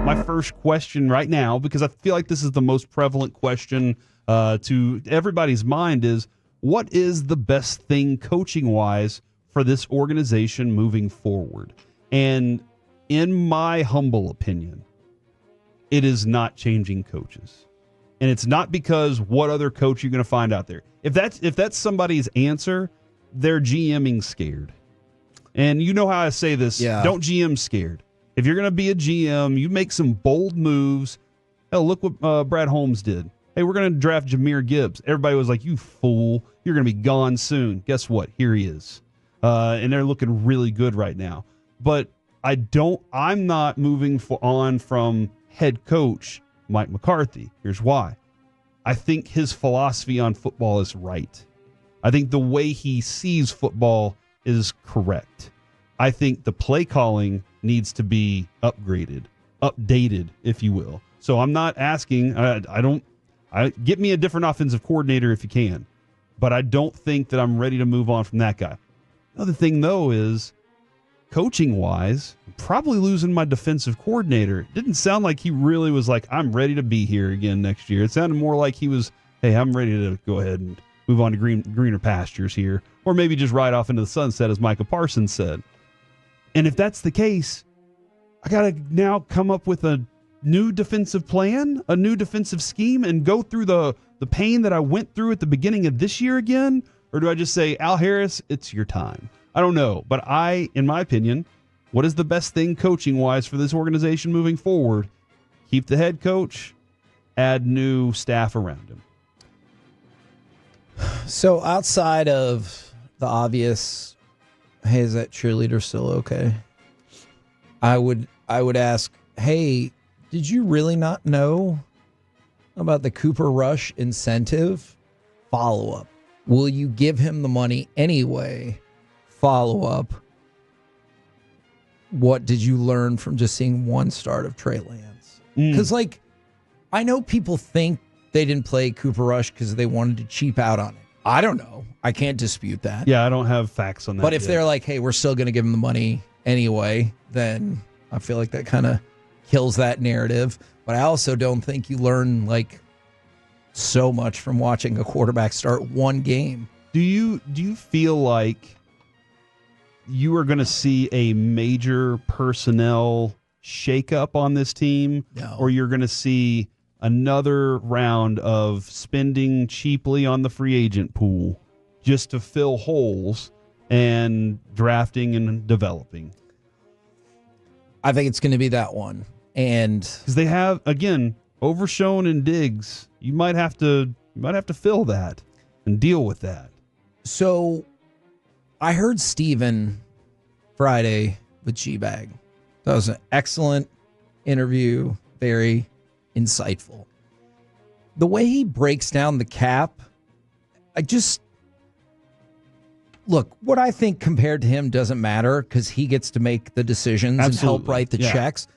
my first question right now, because I feel like this is the most prevalent question to everybody's mind, is what is the best thing coaching-wise for this organization moving forward? And in my humble opinion, it is not changing coaches. And it's not because what other coach you're going to find out there. If that's somebody's answer, they're GMing scared. And you know how I say this, Don't GM scared. If you're going to be a GM, you make some bold moves. Hell, look what Brad Holmes did. Hey, we're going to draft Jahmyr Gibbs. Everybody was like, you fool. You're going to be gone soon. Guess what? Here he is. And they're looking really good right now. But I'm not moving on from head coach Mike McCarthy. Here's why. I think his philosophy on football is right. I think the way he sees football is correct. I think the play calling needs to be updated, if you will. So I'm not asking, get me a different offensive coordinator if you can, but I don't think that I'm ready to move on from that guy. Another thing, though, is coaching-wise, I'm probably losing my defensive coordinator. It didn't sound like he really was like, I'm ready to be here again next year. It sounded more like he was, hey, I'm ready to go ahead and move on to greener pastures here, or maybe just ride off into the sunset, as Micah Parsons said. And if that's the case, I got to now come up with a new defensive plan, a new defensive scheme, and go through the pain that I went through at the beginning of this year again? Or do I just say, Al Harris, it's your time? I don't know. But in my opinion, what is the best thing coaching-wise for this organization moving forward? Keep the head coach, add new staff around him. So outside of the obvious, hey, is that cheerleader still okay? I would ask, hey, did you really not know about the Cooper Rush incentive? Follow-up. Will you give him the money anyway? Follow-up. What did you learn from just seeing one start of Trey Lance? Because, I know people think they didn't play Cooper Rush because they wanted to cheap out on it. I don't know. I can't dispute that. Yeah, I don't have facts on that. But if they're like, hey, we're still going to give him the money anyway, then I feel like that kind of kills that narrative. But I also don't think you learn so much from watching a quarterback start one game. Do you feel like you are going to see a major personnel shakeup on this team? No. Or you're going to see another round of spending cheaply on the free agent pool just to fill holes and drafting and developing? I think it's going to be that one. And because they have, again, Overshown and Diggs, you might have to fill that and deal with that. So I heard Steven Friday with G-Bag. That was an excellent interview, very insightful. The way he breaks down the cap, look, what I think compared to him doesn't matter because he gets to make the decisions and help write the checks.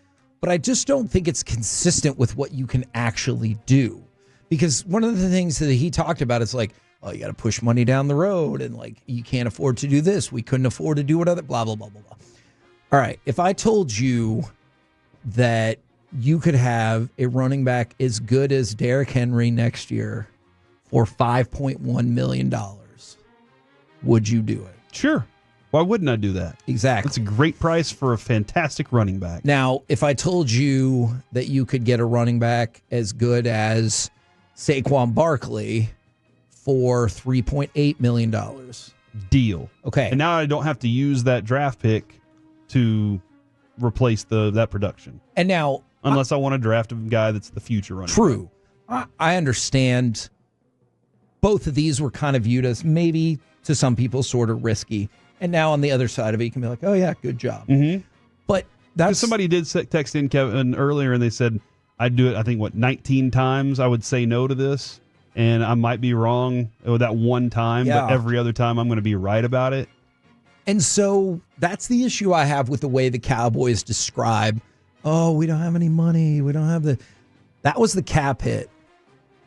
But I just don't think it's consistent with what you can actually do. Because one of the things that he talked about is you got to push money down the road and you can't afford to do this. We couldn't afford to do whatever, blah, blah, blah, blah, blah. All right. If I told you that you could have a running back as good as Derrick Henry next year for $5.1 million, would you do it? Sure. Why wouldn't I do that? Exactly. That's a great price for a fantastic running back. Now, if I told you that you could get a running back as good as Saquon Barkley for $3.8 million. Deal. Okay. And now I don't have to use that draft pick to replace that production. And now, unless I want to draft a guy that's the future running true. back. I understand both of these were kind of viewed as maybe to some people sort of risky. And now on the other side of it, you can be like, oh, yeah, good job. Mm-hmm. But that's... Somebody did text in Kevin earlier, and they said, I'd do it, I think, 19 times I would say no to this. And I might be wrong with that one time, but every other time I'm going to be right about it. And so that's the issue I have with the way the Cowboys describe, oh, we don't have any money. We don't have the... That was the cap hit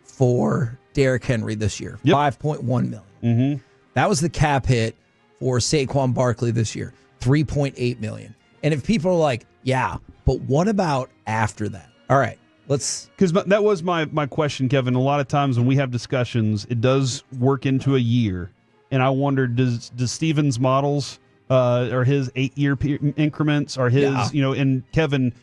for Derrick Henry this year, $5.1 million. Mm-hmm. That was the cap hit for Saquon Barkley this year, $3.8 million. And if people are like, yeah, But what about after that? All right, because that was my question, Kevin. A lot of times when we have discussions, it does work into a year, and I wonder, does Steven's models or his 8-year increments or his and Kevin,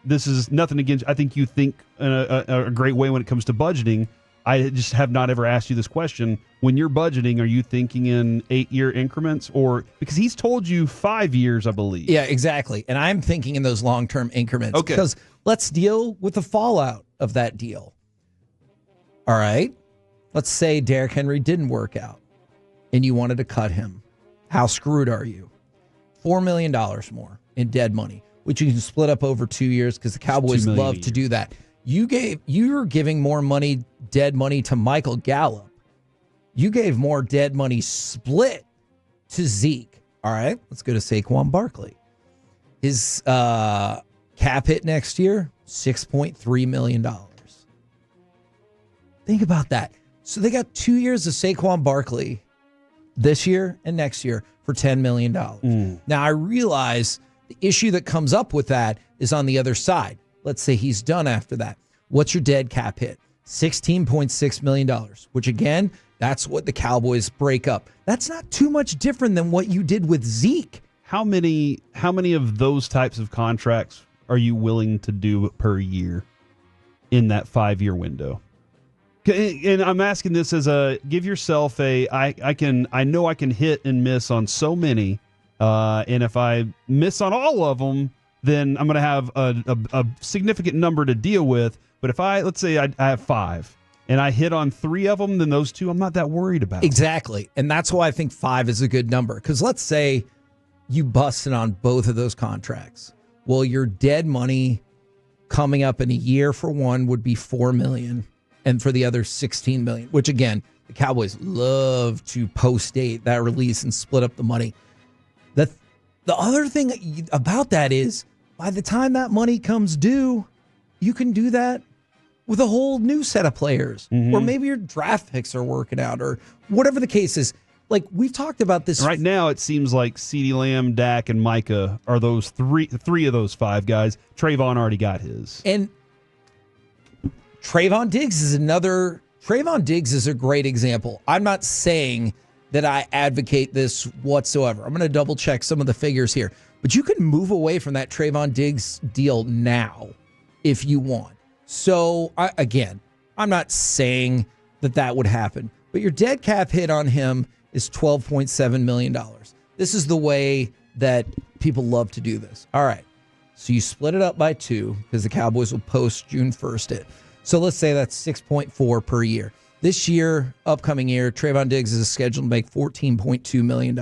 this is nothing against. I think you think a great way when it comes to budgeting. I just have not ever asked you this question. When you're budgeting, are you thinking in 8-year increments, or because he's told you 5 years, I believe? Yeah, exactly. And I'm thinking in those long-term increments. Okay. Because let's deal with the fallout of that deal. All right. Let's say Derrick Henry didn't work out and you wanted to cut him. How screwed are you? $4 million more in dead money, which you can split up over 2 years because the Cowboys love to do that. You're giving more money, dead money to Michael Gallup. You gave more dead money split to Zeke. All right, let's go to Saquon Barkley. His cap hit next year, $6.3 million. Think about that. So they got 2 years of Saquon Barkley this year and next year for $10 million. Now, I realize the issue that comes up with that is on the other side. Let's say he's done after that. What's your dead cap hit? $16.6 million, which again, that's what the Cowboys break up. That's not too much different than what you did with Zeke. How many of those types of contracts are you willing to do per year in that 5-year window? And I'm asking this as give yourself I know I can hit and miss on so many, and if I miss on all of them, then I'm going to have a significant number to deal with. But if let's say I have 5 and I hit on 3 of them, then those 2 I'm not that worried about. Exactly. And that's why I think 5 is a good number. Because let's say you busted on both of those contracts. Well, your dead money coming up in a year for one would be $4 million. And for the other $16 million, which again, the Cowboys love to post-date that release and split up the money. The other thing about that is by the time that money comes due, you can do that with a whole new set of players. Or maybe your draft picks are working out or whatever the case is. Like we've talked about this. Right now, it seems like CeeDee Lamb, Dak, and Micah are those three of those 5 guys. Trayvon already got his. And Trayvon Diggs is a great example. I'm not saying that I advocate this whatsoever. I'm going to double check some of the figures here. But you can move away from that Trayvon Diggs deal now if you want. So, I'm not saying that would happen. But your dead cap hit on him is $12.7 million. This is the way that people love to do this. All right. So you split it up by 2 because the Cowboys will post June 1st it. So let's say that's 6.4 per year. This year, upcoming year, Trayvon Diggs is scheduled to make $14.2 million.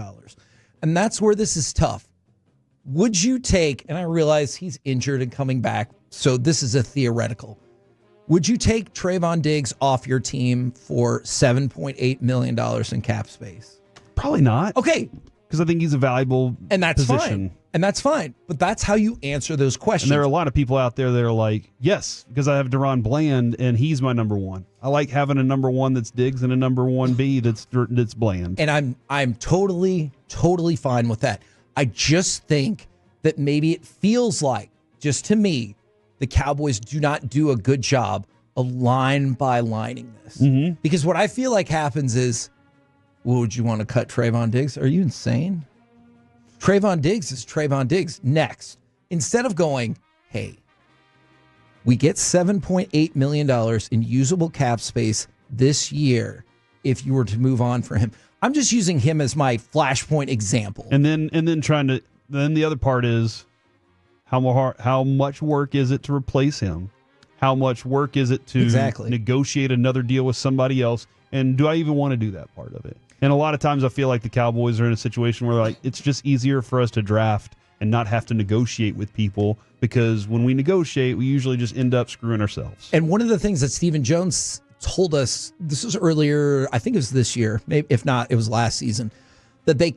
And that's where this is tough. Would you take, and I realize he's injured and coming back, so this is a theoretical. Would you take Trayvon Diggs off your team for $7.8 million in cap space? Probably not. Okay. Because I think he's a valuable position. Fine. And that's fine. But that's how you answer those questions. And there are a lot of people out there that are like, yes, because I have Deron Bland and he's my number 1. I like having a number 1 that's Diggs and a number 1B that's Bland. And I'm totally fine with that. I just think that maybe it feels like, just to me, the Cowboys do not do a good job of line by lining this. Because what I feel like happens is, well, would you want to cut Trayvon Diggs? Are you insane? Trayvon Diggs is Trayvon Diggs next. Instead of going, hey, we get $7.8 million in usable cap space this year if you were to move on for him. I'm just using him as my flashpoint example. And then then the other part is how much work is it to replace him? How much work is it to negotiate another deal with somebody else? And do I even want to do that part of it? And a lot of times I feel like the Cowboys are in a situation where it's just easier for us to draft and not have to negotiate with people, because when we negotiate, we usually just end up screwing ourselves. And one of the things that Stephen Jones told us, this was earlier, I think it was this year, maybe if not, it was last season, that they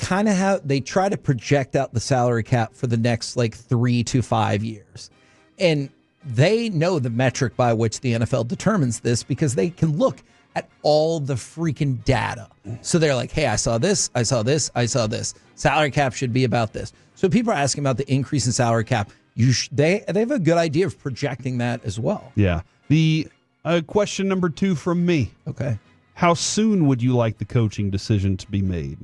they try to project out the salary cap for the next 3 to 5 years. And they know the metric by which the NFL determines this because they can look at all the freaking data. So they're like, hey, I saw this, I saw this, I saw this. Salary cap should be about this. So people are asking about the increase in salary cap. they have a good idea of projecting that as well. Yeah. The question number 2 from me. Okay. How soon would you like the coaching decision to be made?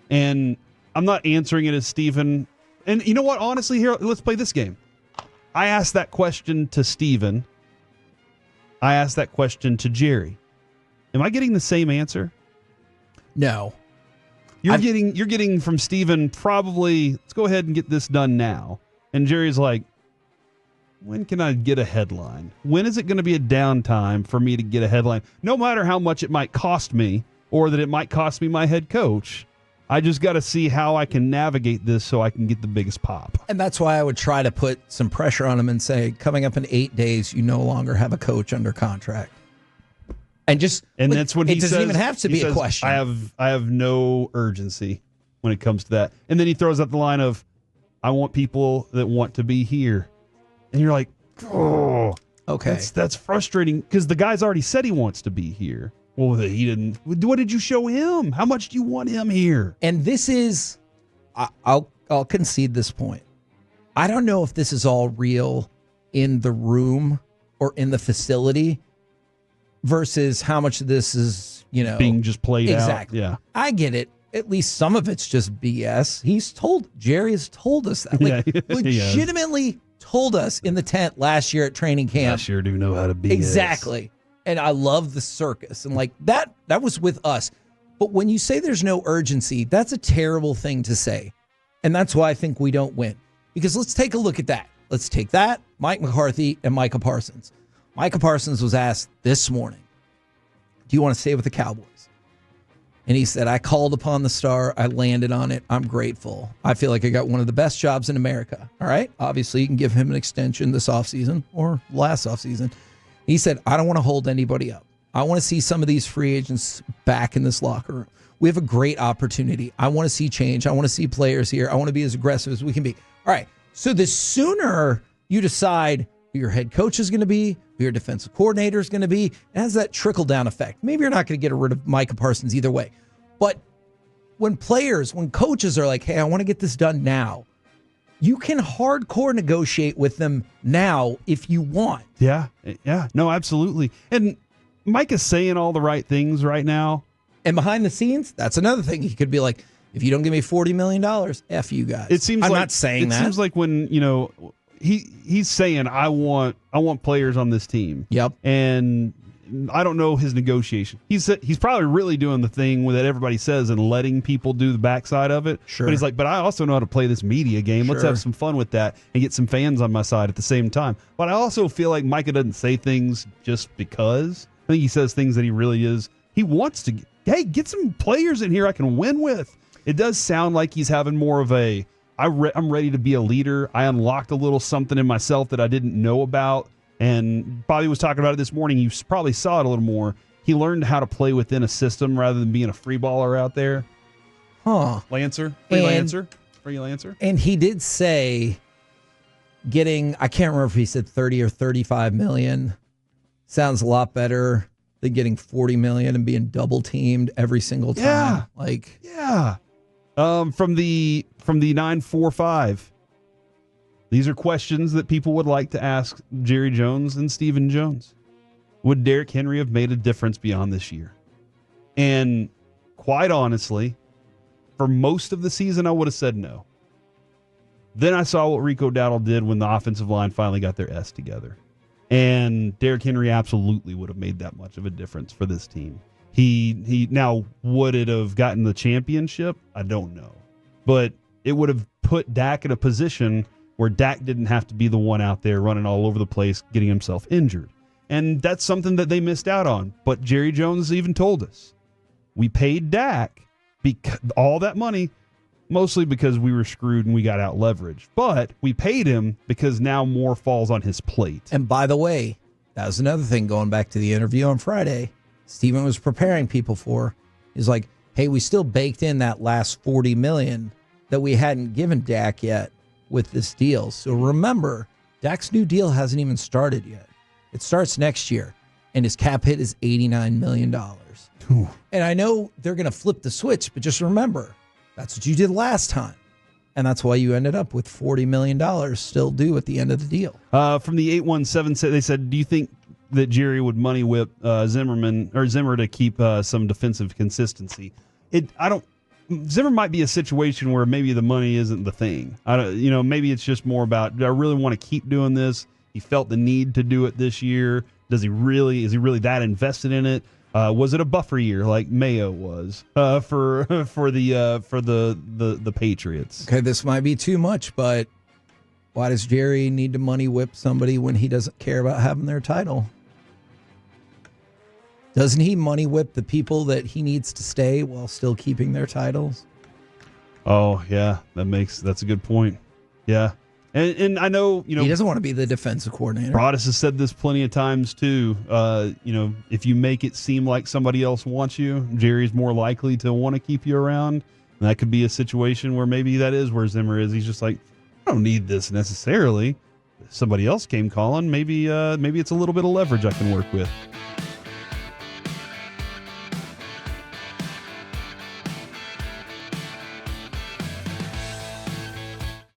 And I'm not answering it as Steven. And you know what? Honestly, here, let's play this game. I asked that question to Steven. I asked that question to Jerry. Am I getting the same answer? No. You're getting from Steven probably, let's go ahead and get this done now. And Jerry's like, when can I get a headline? When is it going to be a downtime for me to get a headline? No matter how much it might cost me or that it might cost me my head coach, I just got to see how I can navigate this so I can get the biggest pop. And that's why I would try to put some pressure on him and say, coming up in 8 days, you no longer have a coach under contract. And that's when it doesn't even have to be a question. I have no urgency when it comes to that. And then he throws out the line of, I want people that want to be here. And you're like, oh, okay. That's frustrating because the guy's already said he wants to be here. Well, he didn't. What did you show him? How much do you want him here? And this is, I'll concede this point. I don't know if this is all real in the room or in the facility versus how much of this is, being just played out. Exactly. Yeah. I get it. At least some of it's just BS. Jerry has told us that. Legitimately told us in the tent last year at training camp. I sure do know how to BS. Exactly. And I love the circus. And that was with us. But when you say there's no urgency, that's a terrible thing to say. And that's why I think we don't win. Because let's take a look at that. Let's take that, Mike McCarthy and Micah Parsons. Micah Parsons was asked this morning, do you want to stay with the Cowboys? And he said, I called upon the star. I landed on it. I'm grateful. I feel like I got one of the best jobs in America. All right. Obviously, you can give him an extension this offseason or last offseason. He said, I don't want to hold anybody up. I want to see some of these free agents back in this locker room. We have a great opportunity. I want to see change. I want to see players here. I want to be as aggressive as we can be. All right. So the sooner you decide who your head coach is going to be, who your defensive coordinator is going to be, it has that trickle-down effect. Maybe you're not going to get rid of Micah Parsons either way. But when coaches are like, hey, I want to get this done now, you can hardcore negotiate with them now if you want. Yeah. No, absolutely. And Mike is saying all the right things right now. And behind the scenes, that's another thing. He could be like, if you don't give me $40 million, F you guys. It seems I'm like, not saying that. It seems like when, he's saying, I want players on this team. Yep. And I don't know his negotiation. He's probably really doing the thing that everybody says and letting people do the backside of it. Sure. But he's like, but I also know how to play this media game. Let's have some fun with that and get some fans on my side at the same time. But I also feel like Micah doesn't say things just because. I think he says things that he really is. He wants to, get some players in here I can win with. It does sound like he's having more of a, I'm ready to be a leader. I unlocked a little something in myself that I didn't know about. And Bobby was talking about it this morning. You probably saw it a little more. He learned how to play within a system rather than being a free baller out there. Huh. Lancer. Free Lancer. And he did say I can't remember if he said 30 or 35 million. Sounds a lot better than getting 40 million and being double teamed every single time. Yeah. From the 945. These are questions that people would like to ask Jerry Jones and Stephen Jones. Would Derrick Henry have made a difference beyond this year? And quite honestly, for most of the season, I would have said no. Then I saw what Rico Dowdle did when the offensive line finally got their S together. And Derrick Henry absolutely would have made that much of a difference for this team. He now, would it have gotten the championship? I don't know. But it would have put Dak in a position where Dak didn't have to be the one out there running all over the place, getting himself injured. And that's something that they missed out on. But Jerry Jones even told us, we paid Dak all that money, mostly because we were screwed and we got out leveraged. But we paid him because now more falls on his plate. And by the way, that was another thing going back to the interview on Friday. Stephen was preparing people for. He's like, hey, we still baked in that last $40 million that we hadn't given Dak yet with this deal. So remember, Dak's new deal hasn't even started yet. It starts next year, and his cap hit is $89 million. And I know they're going to flip the switch, but just remember, that's what you did last time. And that's why you ended up with $40 million still due at the end of the deal. From the 817, they said, do you think that Jerry would money whip Zimmer to keep some defensive consistency? Zimmer might be a situation where maybe the money isn't the thing. Maybe it's just more about, do I really want to keep doing this? He felt the need to do it this year. Is he really that invested in it? Was it a buffer year like Mayo was for the Patriots? Okay, this might be too much, but why does Jerry need to money whip somebody when he doesn't care about having their title? Doesn't he money whip the people that he needs to stay while still keeping their titles? Oh yeah, that's a good point. Yeah. And I know, he doesn't want to be the defensive coordinator. Broadus has said this plenty of times too. If you make it seem like somebody else wants you, Jerry's more likely to want to keep you around. And that could be a situation where maybe that is where Zimmer is. He's just like, I don't need this necessarily. If somebody else came calling, maybe it's a little bit of leverage I can work with.